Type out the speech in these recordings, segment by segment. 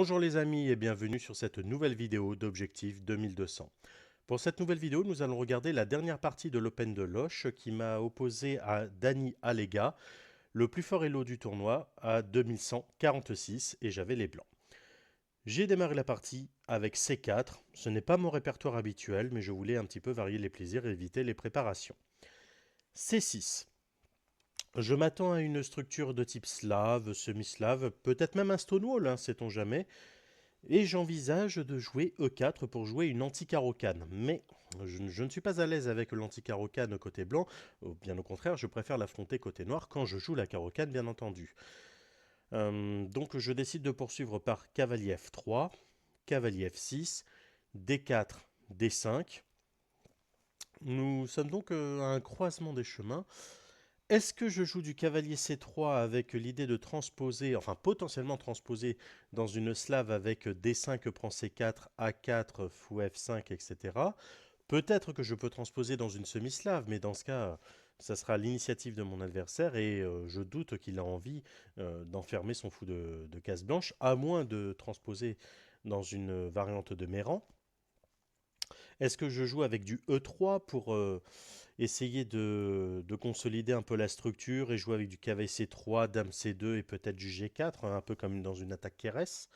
Bonjour les amis et bienvenue sur cette nouvelle vidéo d'Objectif 2200. Pour cette nouvelle vidéo, nous allons regarder la dernière partie de l'Open de Loches qui m'a opposé à Dani Allega, le plus fort elo du tournoi, à 2146 et j'avais les blancs. J'ai démarré la partie avec C4, ce n'est pas mon répertoire habituel mais je voulais un petit peu varier les plaisirs et éviter les préparations. C6. Je m'attends à une structure de type slave, semi-slave, peut-être même un stonewall, hein, sait-on jamais. Et j'envisage de jouer E4 pour jouer une anti-carocane. Mais je ne suis pas à l'aise avec l'anti-carocane côté blanc. Bien au contraire, je préfère l'affronter côté noir quand je joue la carocane, bien entendu. Donc je décide de poursuivre par cavalier F3, cavalier F6, D4, D5. Nous sommes donc à un croisement des chemins. Est-ce que je joue du cavalier C3 avec l'idée de transposer, enfin potentiellement transposer dans une slave avec D5 prend C4, A4, fou F5, etc. Peut-être que je peux transposer dans une semi-slave, mais dans ce cas, ça sera l'initiative de mon adversaire et je doute qu'il a envie d'enfermer son fou de case blanche, à moins de transposer dans une variante de Méran. Est-ce que je joue avec du E3 pour essayer de consolider un peu la structure et jouer avec du cavalier C3, dame C2 et peut-être du G4, hein, un peu comme dans une attaque Keres?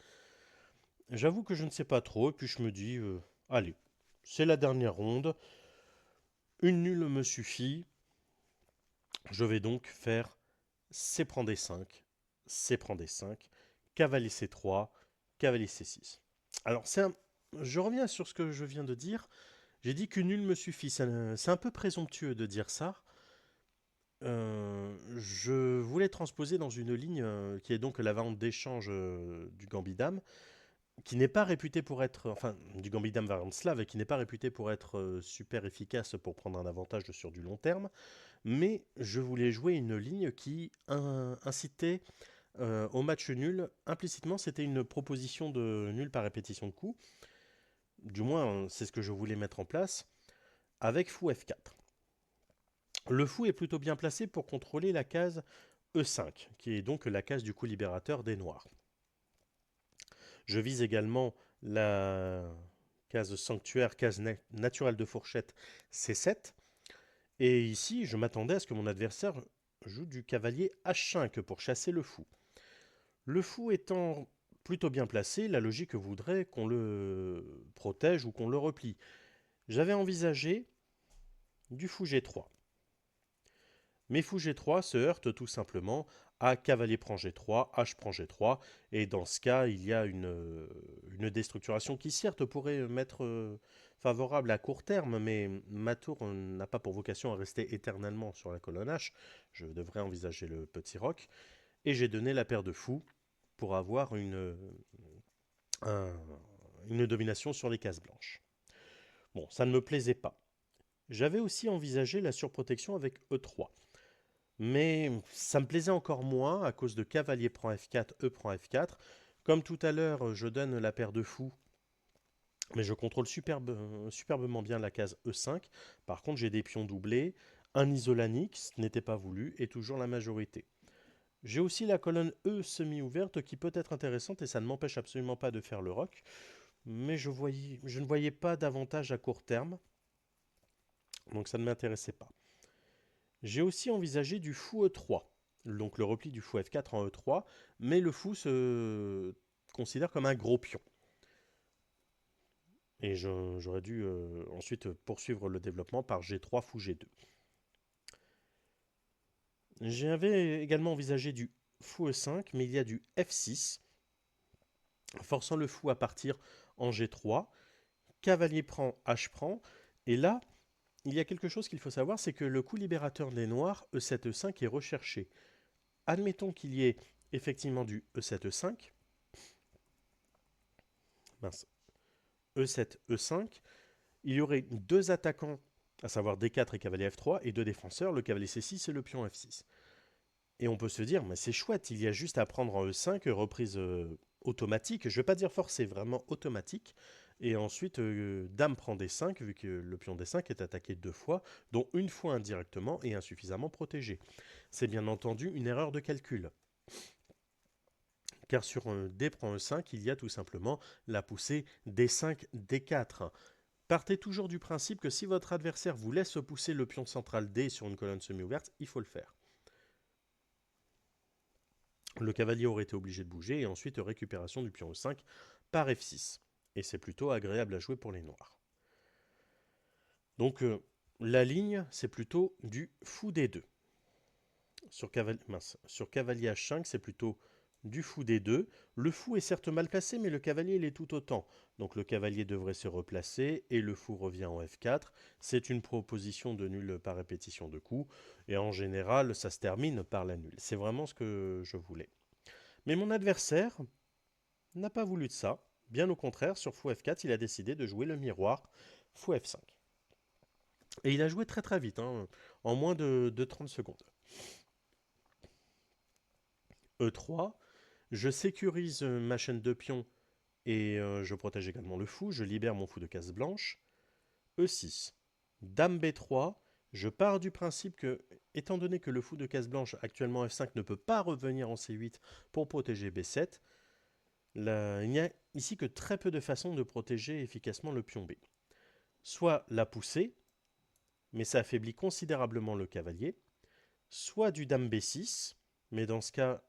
J'avoue que je ne sais pas trop, et puis je me dis, allez, c'est la dernière ronde, une nulle me suffit, je vais donc faire C prend D5, C prend D5, cavalier C3, cavalier C6. Alors, je reviens sur ce que je viens de dire. J'ai dit qu'une nulle me suffit. C'est un peu présomptueux de dire ça. Je voulais transposer dans une ligne qui est donc la variante d'échange du Gambit Dame, qui n'est pas réputée pour être, enfin, du Gambit Dame variante slave, qui n'est pas réputée pour être super efficace pour prendre un avantage sur du long terme, mais je voulais jouer une ligne qui incitait au match nul. Implicitement, c'était une proposition de nul par répétition de coups. Du moins, c'est ce que je voulais mettre en place avec fou F4. Le fou est plutôt bien placé pour contrôler la case E5, qui est donc la case du coup libérateur des noirs. Je vise également la case sanctuaire, case naturelle de fourchette C7. Et ici, je m'attendais à ce que mon adversaire joue du cavalier H5 pour chasser le fou. Le fou étant plutôt bien placé, la logique voudrait qu'on le protège ou qu'on le replie. J'avais envisagé du fou G3. Mais fou G3 se heurte tout simplement à cavalier prend G3, H prend G3, et dans ce cas, il y a une déstructuration qui certes pourrait m'être favorable à court terme, mais ma tour n'a pas pour vocation à rester éternellement sur la colonne H, je devrais envisager le petit roc, et j'ai donné la paire de fous pour avoir une domination sur les cases blanches. Bon, ça ne me plaisait pas. J'avais aussi envisagé la surprotection avec E3. Mais ça me plaisait encore moins à cause de cavalier prend F4, E prend F4. Comme tout à l'heure, je donne la paire de fous, mais je contrôle superbement bien la case E5. Par contre, j'ai des pions doublés, un isolanique, ce n'était pas voulu, et toujours la majorité. J'ai aussi la colonne E semi-ouverte qui peut être intéressante et ça ne m'empêche absolument pas de faire le roc. Mais je ne voyais pas d'avantage à court terme, donc ça ne m'intéressait pas. J'ai aussi envisagé du fou E3, donc le repli du fou F4 en E3, mais le fou se considère comme un gros pion. Et j'aurais dû ensuite poursuivre le développement par G3 fou G2. J'avais également envisagé du fou E5, mais il y a du F6, forçant le fou à partir en G3. Cavalier prend, H prend, et là, il y a quelque chose qu'il faut savoir, c'est que le coup libérateur des noirs, E7, E5, est recherché. Admettons qu'il y ait effectivement du E7, E5, mince, E7, E5, il y aurait deux attaquants, à savoir D4 et cavalier F3, et deux défenseurs, le cavalier C6 et le pion F6. Et on peut se dire, mais c'est chouette, il y a juste à prendre en E5, reprise automatique, je ne vais pas dire forcée, vraiment automatique, et ensuite dame prend D5, vu que le pion D5 est attaqué deux fois, dont une fois indirectement et insuffisamment protégé. C'est bien entendu une erreur de calcul. car sur un D prend E5, il y a tout simplement la poussée D5, D4. Partez toujours du principe que si votre adversaire vous laisse pousser le pion central D sur une colonne semi-ouverte, il faut le faire. Le cavalier aurait été obligé de bouger et ensuite récupération du pion E5 par F6. Et c'est plutôt agréable à jouer pour les noirs. Donc la ligne, c'est plutôt du fou D2. Sur cavalier H5, c'est plutôt du fou D2. Le fou est certes mal placé, mais le cavalier l'est tout autant. Donc le cavalier devrait se replacer et le fou revient en F4. C'est une proposition de nul par répétition de coups. Et en général, ça se termine par la nulle. C'est vraiment ce que je voulais. Mais mon adversaire n'a pas voulu de ça. Bien au contraire, sur fou F4, il a décidé de jouer le miroir fou F5. Et il a joué très très vite, hein, en moins de 30 secondes. E3, je sécurise ma chaîne de pions et je protège également le fou, je libère mon fou de case blanche. E6, dame B3, je pars du principe que, étant donné que le fou de case blanche actuellement F5 ne peut pas revenir en C8 pour protéger B7, il n'y a ici que très peu de façons de protéger efficacement le pion B. Soit la poussée, mais ça affaiblit considérablement le cavalier, soit du dame B6, mais dans ce cas,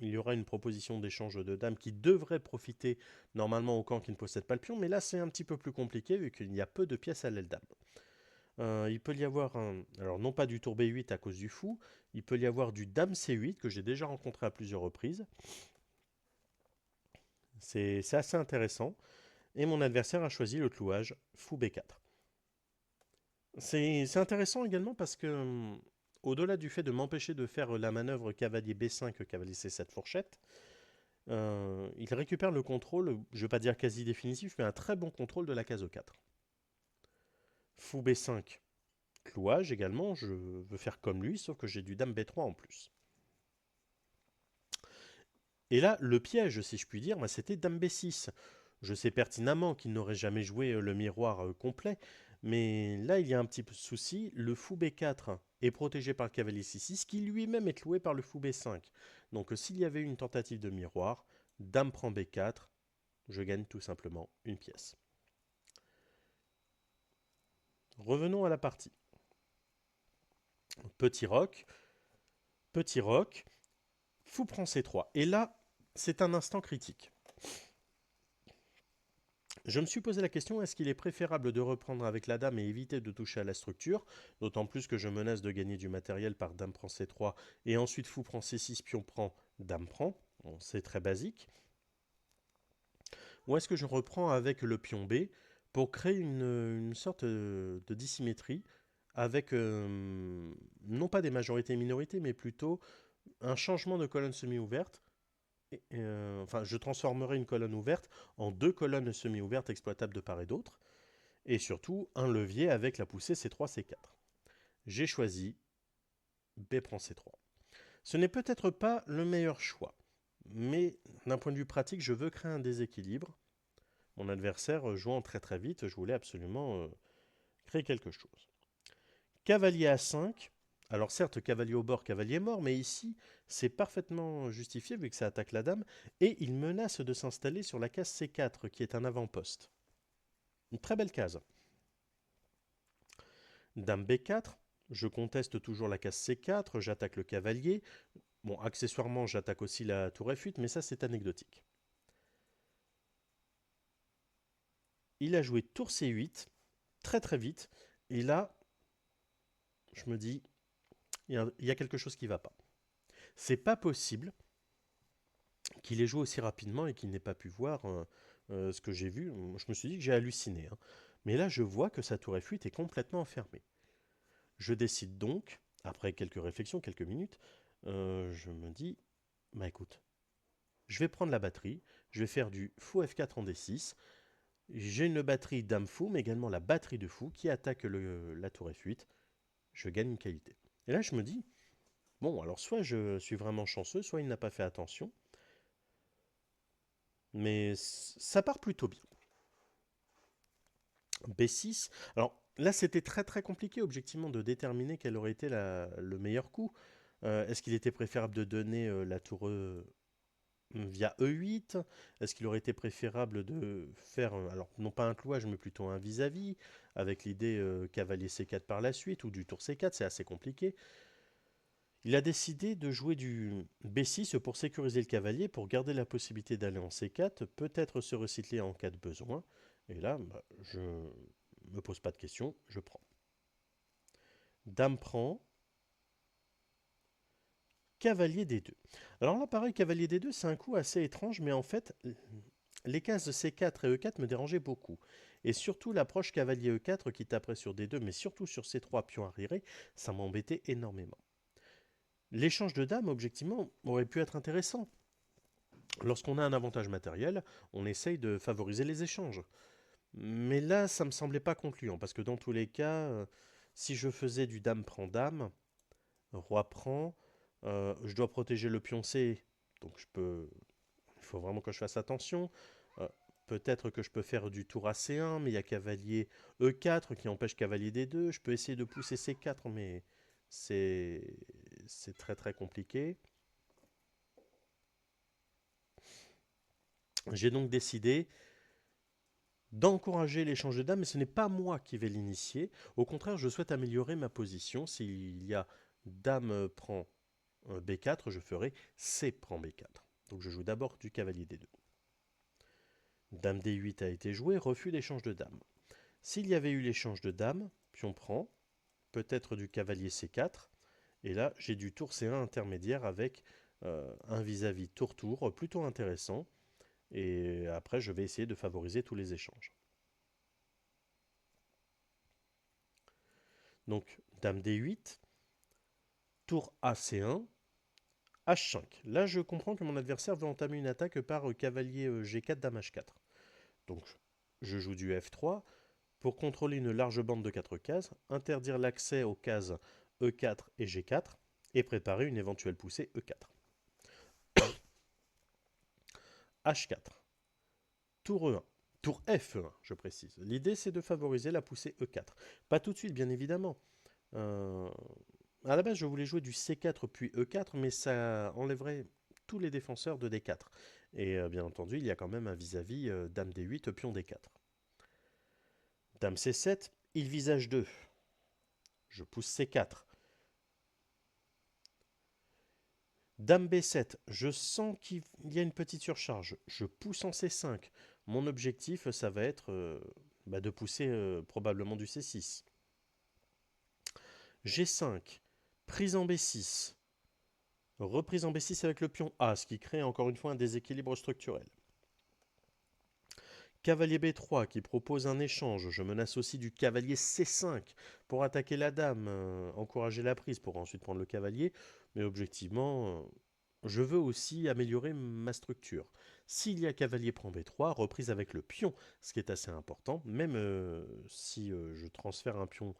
il y aura une proposition d'échange de dames qui devrait profiter normalement au camp qui ne possède pas le pion, mais là c'est un petit peu plus compliqué vu qu'il y a peu de pièces à l'aile dame. Il peut y avoir alors non pas du tour B8 à cause du fou, il peut y avoir du dame C8 que j'ai déjà rencontré à plusieurs reprises. C'est assez intéressant. Et mon adversaire a choisi le clouage fou B4. C'est intéressant également parce que, au-delà du fait de m'empêcher de faire la manœuvre cavalier B5, cavalier C7 fourchette, il récupère le contrôle, je ne vais pas dire quasi définitif, mais un très bon contrôle de la case E4. Fou B5, clouage également, je veux faire comme lui, sauf que j'ai du dame B3 en plus. Et là, le piège, si je puis dire, c'était dame B6. Je sais pertinemment qu'il n'aurait jamais joué le miroir complet, mais là, il y a un petit souci. Le fou B4 est protégé par le cavalier C6, qui lui-même est cloué par le fou B5. Donc s'il y avait une tentative de miroir, dame prend B4, je gagne tout simplement une pièce. Revenons à la partie. Petit roc, fou prend C3. Et là, c'est un instant critique. Je me suis posé la question, est-ce qu'il est préférable de reprendre avec la dame et éviter de toucher à la structure, d'autant plus que je menace de gagner du matériel par dame prend C3 et ensuite fou prend C6, pion prend, dame prend, bon, c'est très basique. Ou est-ce que je reprends avec le pion B pour créer une sorte de dissymétrie avec non pas des majorités et minorités, mais plutôt un changement de colonne semi-ouverte. Enfin, je transformerai une colonne ouverte en deux colonnes semi-ouvertes exploitables de part et d'autre, et surtout un levier avec la poussée C3, C4. J'ai choisi B prend C3. Ce n'est peut-être pas le meilleur choix, mais d'un point de vue pratique, je veux créer un déséquilibre. Mon adversaire jouant très très vite, je voulais absolument créer quelque chose. Cavalier A5. Alors certes, cavalier au bord, cavalier mort, mais ici, c'est parfaitement justifié vu que ça attaque la dame, et il menace de s'installer sur la case C4, qui est un avant-poste. Une très belle case. Dame B4, je conteste toujours la case C4, j'attaque le cavalier. Bon, accessoirement, j'attaque aussi la tour F8, mais ça, c'est anecdotique. Il a joué tour C8, très très vite, et là, je me dis, il y a quelque chose qui ne va pas. C'est pas possible qu'il ait joué aussi rapidement et qu'il n'ait pas pu voir ce que j'ai vu. Je me suis dit que j'ai halluciné. Hein. Mais là, je vois que sa tour F8 est complètement enfermée. Je décide donc, après quelques réflexions, quelques minutes, je me dis, bah écoute, je vais prendre la batterie, je vais faire du fou F4 en D6. J'ai une batterie dame fou, mais également la batterie de fou qui attaque la tour F8. Je gagne une qualité. Et là, je me dis, bon, alors soit je suis vraiment chanceux, soit il n'a pas fait attention. Mais ça part plutôt bien. B6. Alors là, c'était très très compliqué objectivement de déterminer quel aurait été le meilleur coup. Est-ce qu'il était préférable de donner la tour via E8? Est-ce qu'il aurait été préférable de faire, alors non pas un clouage, mais plutôt un vis-à-vis, avec l'idée cavalier C4 par la suite, ou du tour C4, c'est assez compliqué. Il a décidé de jouer du B6 pour sécuriser le cavalier, pour garder la possibilité d'aller en C4, peut-être se recycler en cas de besoin. Et là, bah, je me pose pas de questions, je prends. Dame prend, cavalier D2. Alors là, pareil, cavalier D2, c'est un coup assez étrange, mais en fait, les cases de C4 et E4 me dérangeaient beaucoup. Et surtout l'approche cavalier E4 qui taperait sur D2, mais surtout sur C3 pion arriéré, ça m'embêtait énormément. L'échange de dames, objectivement, aurait pu être intéressant. Lorsqu'on a un avantage matériel, on essaye de favoriser les échanges. Mais là, ça me semblait pas concluant, parce que dans tous les cas, si je faisais du dame prend dame, roi prend, je dois protéger le pion C, donc il faut vraiment que je fasse attention. Euh, Peut-être que je peux faire du tour à C1, mais il y a cavalier E4 qui empêche cavalier D2. Je peux essayer de pousser C4, mais c'est très très compliqué. J'ai donc décidé d'encourager l'échange de dames, mais ce n'est pas moi qui vais l'initier. Au contraire, je souhaite améliorer ma position. S'il y a dame prend B4, je ferai C prend B4. Donc je joue d'abord du cavalier D2. Dame D8 a été joué, refus d'échange de dames. S'il y avait eu l'échange de dames, pion prend, peut-être du cavalier C4, et là j'ai du tour C1 intermédiaire avec un vis-à-vis tour-tour plutôt intéressant, et après je vais essayer de favoriser tous les échanges. Donc dame D8, tour AC1, H5. Là je comprends que mon adversaire veut entamer une attaque par cavalier G4, dame H4. Donc je joue du F3, pour contrôler une large bande de 4 cases, interdire l'accès aux cases E4 et G4 et préparer une éventuelle poussée E4. H4. Tour E1. Tour F1, je précise. L'idée, c'est de favoriser la poussée E4. Pas tout de suite, bien évidemment. Euh, à la base, je voulais jouer du C4 puis E4, mais ça enlèverait tous les défenseurs de D4. Et bien entendu, il y a quand même un vis-à-vis Dame D8, pion D4. Dame C7, il visage 2. Je pousse C4. Dame B7, je sens qu'il y a une petite surcharge. Je pousse en C5. Mon objectif, ça va être de pousser probablement du C6. G5, prise en B6. Reprise en B6 avec le pion A, ce qui crée encore une fois un déséquilibre structurel. Cavalier B3 qui propose un échange. Je menace aussi du cavalier C5 pour attaquer la dame, encourager la prise pour ensuite prendre le cavalier. Mais objectivement, je veux aussi améliorer ma structure. S'il y a cavalier prend B3, reprise avec le pion, ce qui est assez important, même si je transfère un pion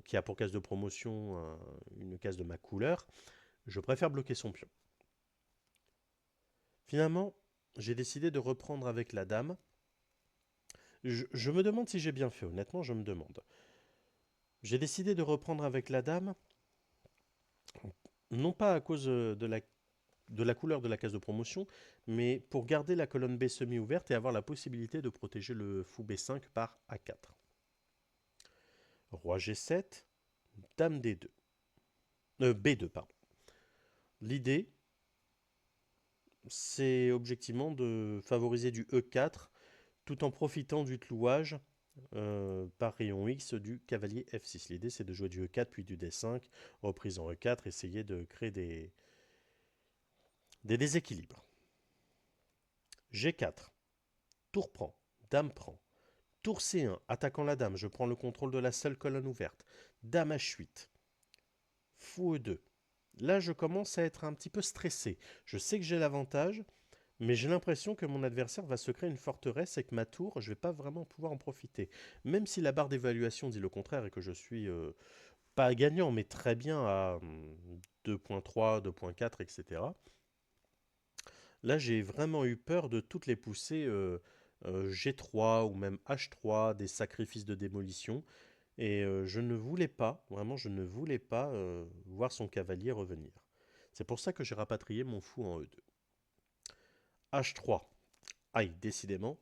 qui a pour case de promotion une case de ma couleur, je préfère bloquer son pion. Finalement, j'ai décidé de reprendre avec la dame. Je me demande si j'ai bien fait, honnêtement, je me demande. J'ai décidé de reprendre avec la dame, non pas à cause de la couleur de la case de promotion, mais pour garder la colonne B semi-ouverte et avoir la possibilité de protéger le fou B5 par A4. Roi G7, Dame D2. B2, pardon. L'idée, c'est objectivement de favoriser du E4 tout en profitant du clouage par rayon X du cavalier F6. L'idée, c'est de jouer du E4 puis du D5, reprise en E4, essayer de créer des déséquilibres. G4, tour prend, dame prend. Tour C1, attaquant la dame, je prends le contrôle de la seule colonne ouverte. Dame H8, fou E2. Là, je commence à être un petit peu stressé. Je sais que j'ai l'avantage, mais j'ai l'impression que mon adversaire va se créer une forteresse et que ma tour, je ne vais pas vraiment pouvoir en profiter. Même si la barre d'évaluation dit le contraire et que je suis pas gagnant, mais très bien à 2.3, 2.4, etc. Là, j'ai vraiment eu peur de toutes les poussées G3 ou même H3, des sacrifices de démolition. Et je ne voulais pas, vraiment, je ne voulais pas voir son cavalier revenir. C'est pour ça que j'ai rapatrié mon fou en E2. H3. Aïe, décidément.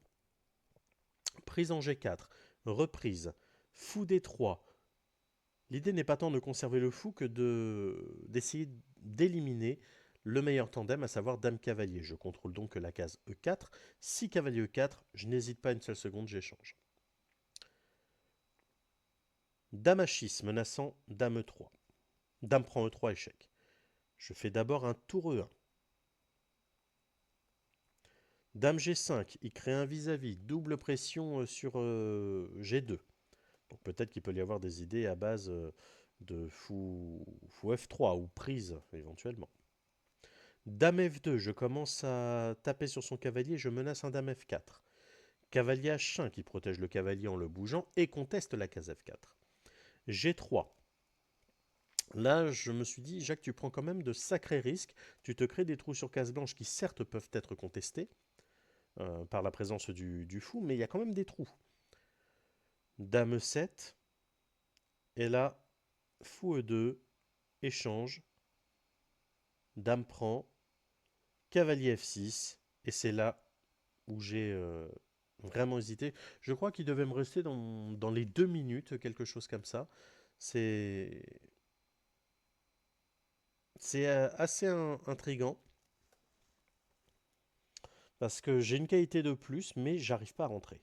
Prise en G4. Reprise. Fou D3. L'idée n'est pas tant de conserver le fou que d'essayer d'éliminer le meilleur tandem, à savoir Dame-Cavalier. Je contrôle donc la case E4. Si Cavalier E4, je n'hésite pas une seule seconde, j'échange. Dame H6 menaçant Dame E3. Dame prend E3, échec. Je fais d'abord un tour E1. Dame G5, il crée un vis-à-vis, double pression sur G2. Donc peut-être qu'il peut y avoir des idées à base de fou F3 ou prise éventuellement. Dame F2, je commence à taper sur son cavalier, je menace un Dame F4. Cavalier H5 qui protège le cavalier en le bougeant et conteste la case F4. G3. Là, je me suis dit, Jacques, tu prends quand même de sacrés risques. Tu te crées des trous sur case blanche qui certes peuvent être contestés par la présence du fou, mais il y a quand même des trous. Dame E7. Et là, fou E2, échange. Dame prend. Cavalier F6. Et c'est là où j'ai vraiment hésité. Je crois qu'il devait me rester dans les 2 minutes, quelque chose comme ça. C'est assez intriguant. Parce que j'ai une qualité de plus, mais j'arrive pas à rentrer.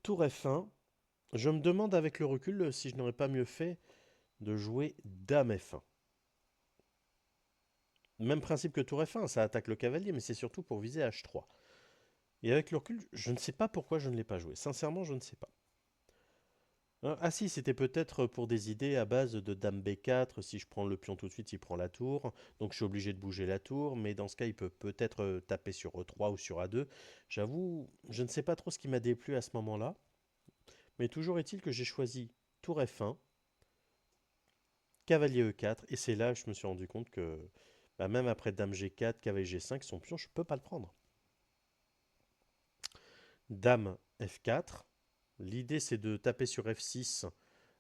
Tour F1. Je me demande avec le recul si je n'aurais pas mieux fait de jouer Dame F1. Même principe que Tour F1, ça attaque le cavalier, mais c'est surtout pour viser H3. Et avec le recul, je ne sais pas pourquoi je ne l'ai pas joué. Sincèrement, je ne sais pas. Ah si, c'était peut-être pour des idées à base de Dame B4. Si je prends le pion tout de suite, il prend la tour. Donc je suis obligé de bouger la tour. Mais dans ce cas, il peut peut-être taper sur E3 ou sur A2. J'avoue, je ne sais pas trop ce qui m'a déplu à ce moment-là. Mais toujours est-il que j'ai choisi Tour F1, Cavalier E4. Et c'est là que je me suis rendu compte que même après Dame G4, Cavalier G5, son pion, je ne peux pas le prendre. Dame F4. L'idée, c'est de taper sur F6,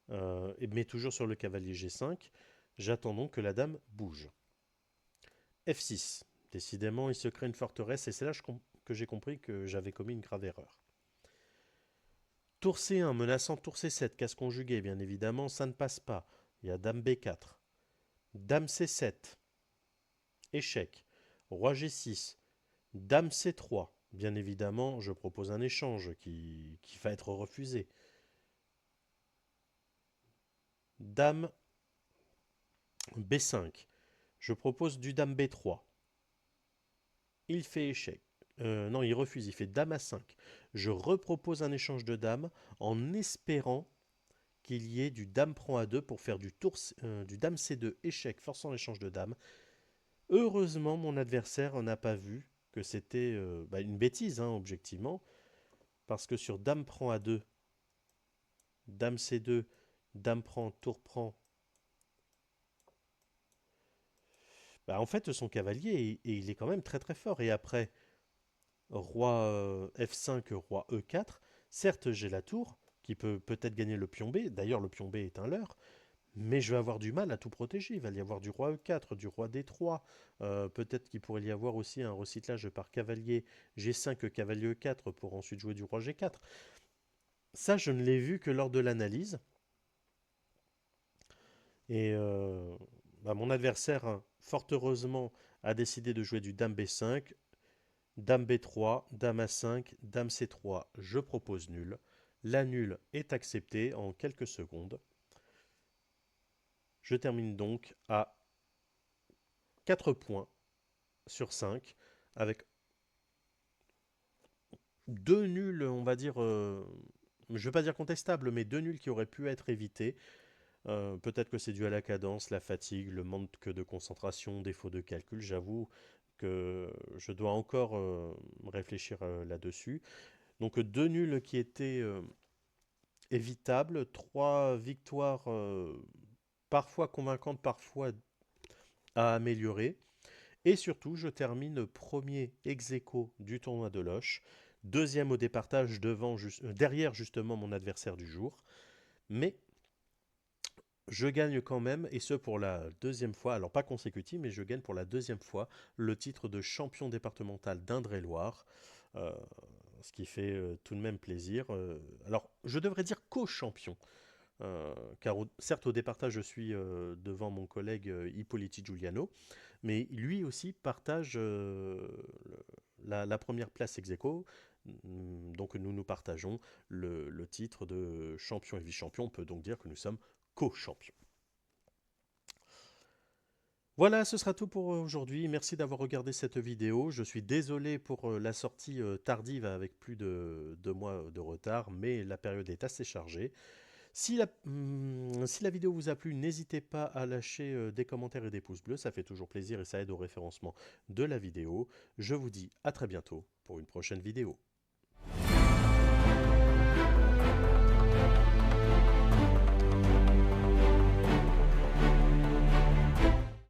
mais toujours sur le cavalier G5. J'attends donc que la dame bouge. F6. Décidément, il se crée une forteresse, et c'est là que j'ai compris que j'avais commis une grave erreur. Tour C1, menaçant tour C7, casse conjuguée, bien évidemment, ça ne passe pas. Il y a Dame B4. Dame C7. Échec. Roi G6. Dame C3. Bien évidemment, je propose un échange qui va être refusé. Dame B5. Je propose du Dame B3. Il fait échec. Non, il refuse, il fait Dame A5. Je repropose un échange de dames en espérant qu'il y ait du Dame prend A2 pour faire du Dame C2 échec, forçant l'échange de dames. Heureusement, mon adversaire n'a pas vu que c'était une bêtise, objectivement, parce que sur Dame prend A2, Dame C2, Dame prend, tour prend, en fait, son cavalier, il est quand même très très fort. Et après, Roi F5, Roi E4, certes, j'ai la tour, qui peut peut-être gagner le pion B. D'ailleurs, le pion B est un leurre. Mais je vais avoir du mal à tout protéger. Il va y avoir du roi E4, du roi D3. Peut-être qu'il pourrait y avoir aussi un recyclage par cavalier G5, cavalier E4 pour ensuite jouer du roi G4. Ça, je ne l'ai vu que lors de l'analyse. Et mon adversaire, fort heureusement, a décidé de jouer du Dame B5, Dame B3, Dame A5, Dame C3. Je propose nul. La nulle est acceptée en quelques secondes. Je termine donc à 4 points sur 5 avec 2 nuls, on va dire, je ne vais pas dire contestables, mais 2 nuls qui auraient pu être évités. Peut-être que c'est dû à la cadence, la fatigue, le manque de concentration, défaut de calcul. J'avoue que je dois encore réfléchir là-dessus. Donc 2 nuls qui étaient évitables, 3 victoires parfois convaincantes, parfois à améliorer. Et surtout, je termine premier ex-aequo du tournoi de Loches, deuxième au départage derrière justement mon adversaire du jour. Mais je gagne quand même, et ce pour la deuxième fois, alors pas consécutive, mais je gagne pour la deuxième fois le titre de champion départemental d'Indre-et-Loire, euh, ce qui fait tout de même plaisir. Alors, je devrais dire co-champion, car certes au départage je suis devant mon collègue Hippolyte Giuliano, mais lui aussi partage la première place ex aequo. Donc nous nous partageons le titre de champion et vice-champion. On peut donc dire que nous sommes co-champions. Voilà, ce sera tout pour aujourd'hui. Merci d'avoir regardé cette vidéo. Je suis désolé pour la sortie tardive avec plus de 2 mois de retard, mais la période est assez chargée. Si la vidéo vous a plu, n'hésitez pas à lâcher des commentaires et des pouces bleus, ça fait toujours plaisir et ça aide au référencement de la vidéo. Je vous dis à très bientôt pour une prochaine vidéo.